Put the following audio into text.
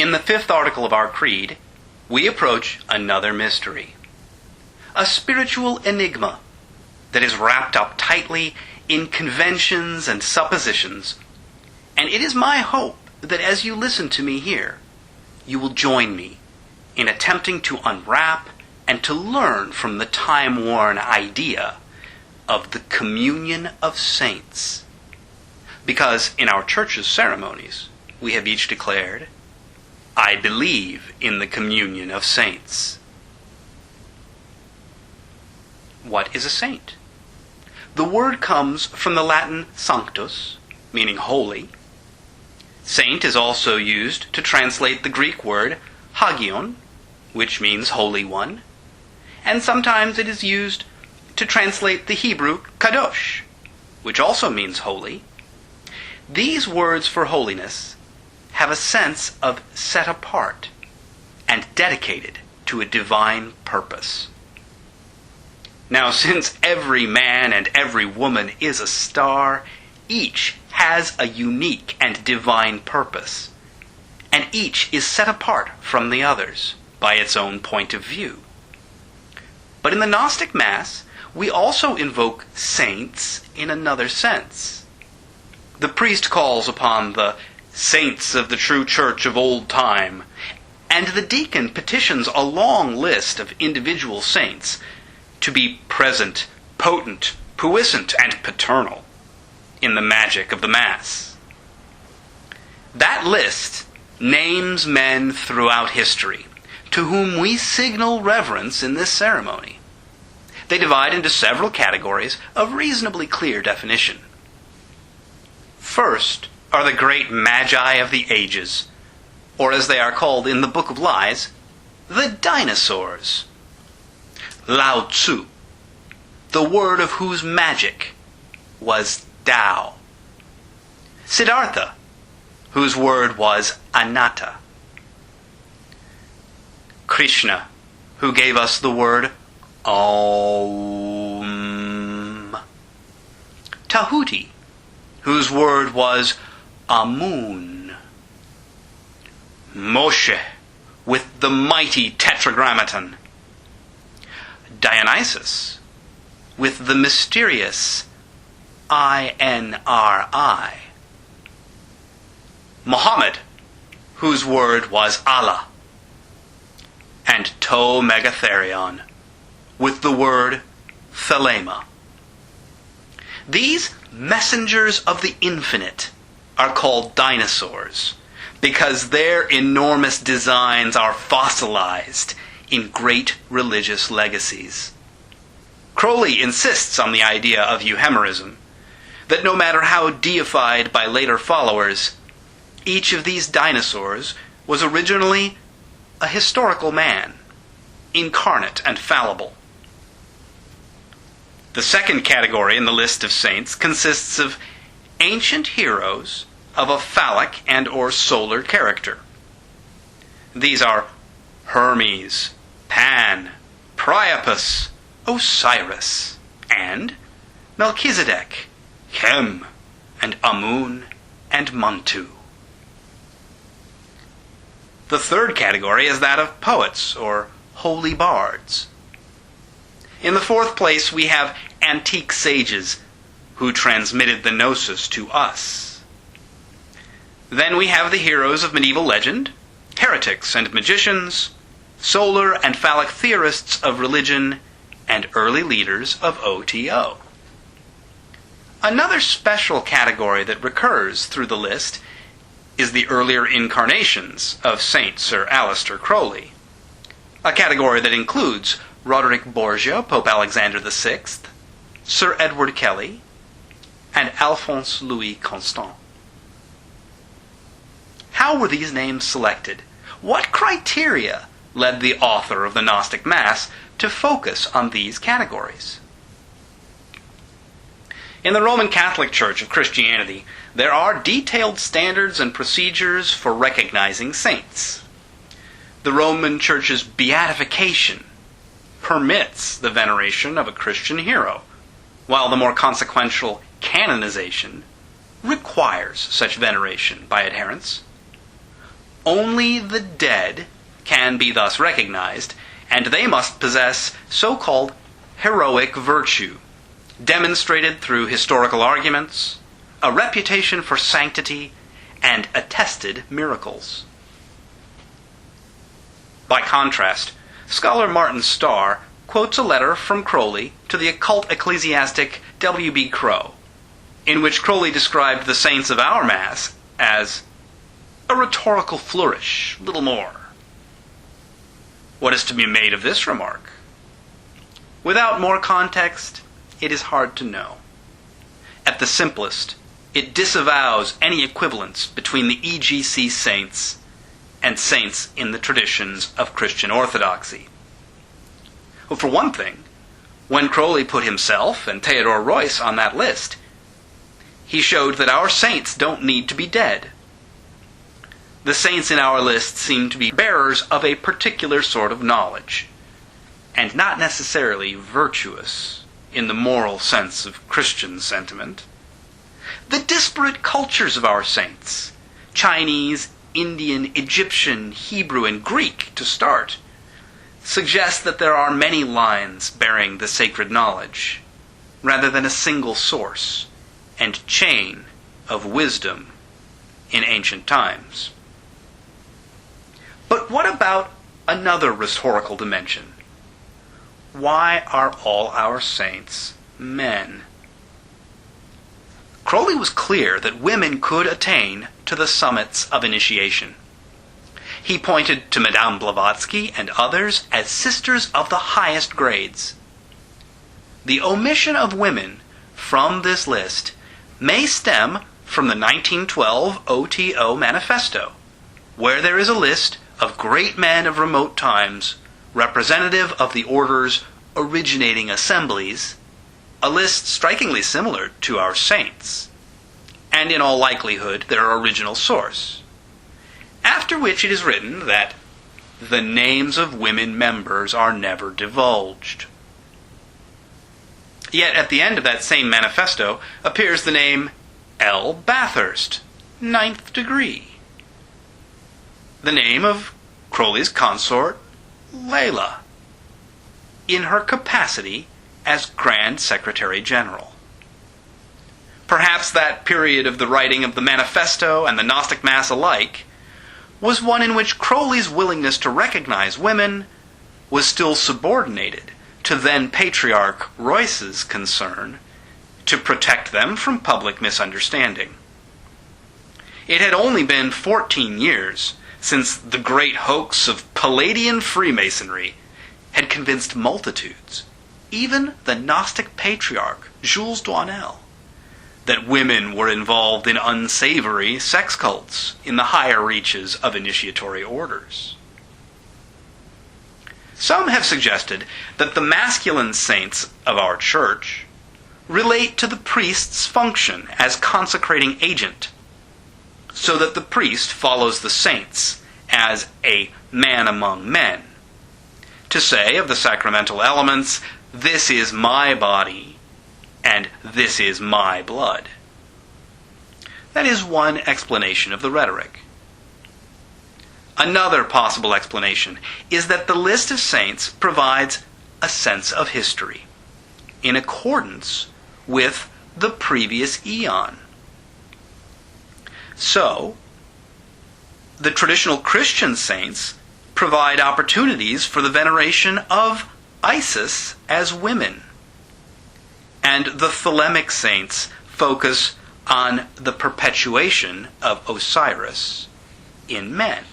In the fifth article of our creed, we approach another mystery, a spiritual enigma that is wrapped up tightly in conventions and suppositions, and it is my hope that as you listen to me here, you will join me in attempting to unwrap and to learn from the time-worn idea of the communion of saints. Because in our church's ceremonies, we have each declared, I believe in the communion of saints. What is a saint? The word comes from the Latin sanctus, meaning holy. Saint is also used to translate the Greek word hagion, which means holy one, and sometimes it is used to translate the Hebrew kadosh, which also means holy. These words for holiness have a sense of set apart and dedicated to a divine purpose. Now, since every man and every woman is a star, each has a unique and divine purpose, and each is set apart from the others by its own point of view. But in the Gnostic Mass, we also invoke saints in another sense. The priest calls upon the saints of the true church of old time, and the deacon petitions a long list of individual saints to be present, potent, puissant, and paternal in the magic of the Mass. That list names men throughout history to whom we signal reverence in this ceremony. They divide into several categories of reasonably clear definition. First are the great magi of the ages, or as they are called in the Book of Lies, the dinosaurs. Lao Tzu, the word of whose magic was Tao. Siddhartha, whose word was anatta. Krishna, who gave us the word Om. Tahuti, whose word was Amun. Moshe, with the mighty Tetragrammaton. Dionysus, with the mysterious INRI. Muhammad, whose word was Allah. And To Megatherion, with the word Thelema. These messengers of the infinite are called dinosaurs because their enormous designs are fossilized in great religious legacies. Crowley insists on the idea of euhemerism, that no matter how deified by later followers, each of these dinosaurs was originally a historical man, incarnate and fallible. The second category in the list of saints consists of ancient heroes of a phallic and or solar character. These are Hermes, Pan, Priapus, Osiris, and Melchizedek, Chem, and Amun, and Mantu. The third category is that of poets, or holy bards. In the fourth place, we have antique sages who transmitted the gnosis to us. Then we have the heroes of medieval legend, heretics and magicians, solar and phallic theorists of religion, and early leaders of OTO. Another special category that recurs through the list is the earlier incarnations of Saint Sir Aleister Crowley, a category that includes Roderick Borgia, Pope Alexander VI, Sir Edward Kelly, and Alphonse Louis Constant. How were these names selected? What criteria led the author of the Gnostic Mass to focus on these categories? In the Roman Catholic Church of Christianity, there are detailed standards and procedures for recognizing saints. The Roman Church's beatification permits the veneration of a Christian hero, while the more consequential canonization requires such veneration by adherents. Only the dead can be thus recognized, and they must possess so-called heroic virtue, demonstrated through historical arguments, a reputation for sanctity, and attested miracles. By contrast, scholar Martin Starr quotes a letter from Crowley to the occult ecclesiastic W.B. Crowe, in which Crowley described the saints of our Mass as a rhetorical flourish, little more. What is to be made of this remark? Without more context, it is hard to know. At the simplest, it disavows any equivalence between the E.G.C. saints and saints in the traditions of Christian orthodoxy. Well, for one thing, when Crowley put himself and Theodore Royce on that list, he showed that our saints don't need to be dead. The saints in our list seem to be bearers of a particular sort of knowledge, and not necessarily virtuous in the moral sense of Christian sentiment. The disparate cultures of our saints, Chinese, Indian, Egyptian, Hebrew, and Greek to start, suggest that there are many lines bearing the sacred knowledge, rather than a single source and chain of wisdom in ancient times. But what about another rhetorical dimension? Why are all our saints men? Crowley was clear that women could attain to the summits of initiation. He pointed to Madame Blavatsky and others as sisters of the highest grades. The omission of women from this list may stem from the 1912 OTO Manifesto, where there is a list of great men of remote times, representative of the order's originating assemblies, a list strikingly similar to our saints, and in all likelihood their original source. After which it is written that the names of women members are never divulged. Yet at the end of that same manifesto appears the name L. Bathurst, 9th degree. The name of Crowley's consort, Layla, in her capacity as Grand Secretary General. Perhaps that period of the writing of the Manifesto and the Gnostic Mass alike was one in which Crowley's willingness to recognize women was still subordinated to then Patriarch Royce's concern to protect them from public misunderstanding. It had only been 14 years since the great hoax of Palladian Freemasonry had convinced multitudes, even the Gnostic Patriarch Jules Doinel, that women were involved in unsavory sex cults in the higher reaches of initiatory orders. Some have suggested that the masculine saints of our church relate to the priest's function as consecrating agent, so that the priest follows the saints as a man among men, to say of the sacramental elements, this is my body, and this is my blood. That is one explanation of the rhetoric. Another possible explanation is that the list of saints provides a sense of history, in accordance with the previous eon. So, the traditional Christian saints provide opportunities for the veneration of Isis as women, and the Thelemic saints focus on the perpetuation of Osiris in men.